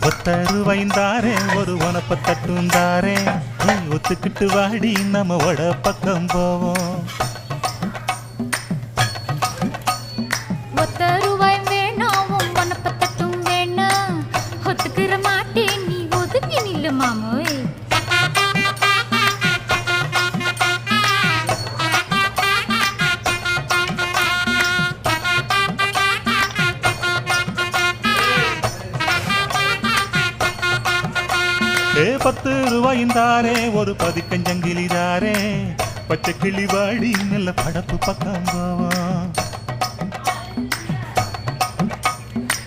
ஒத்தருவைந்தாரே ஒரு உனப்ப தட்டுந்தாரே ஒத்துக்கிட்டு வாடி நம்ம வட பக்கம் போவோம். ஒத்த ரூபாய் வேணாம் உனப்ப தட்டும் வேணாம் ஒத்துக்கிற மாட்டேன் நீ ஒதுங்கி நில்லு மாமோய். ₹10 ஒரு பதிக்கஞ்சங்கிலிதாரே பச்சை கிளி வாடி நல்ல படப்பு பக்கம் போவோம்.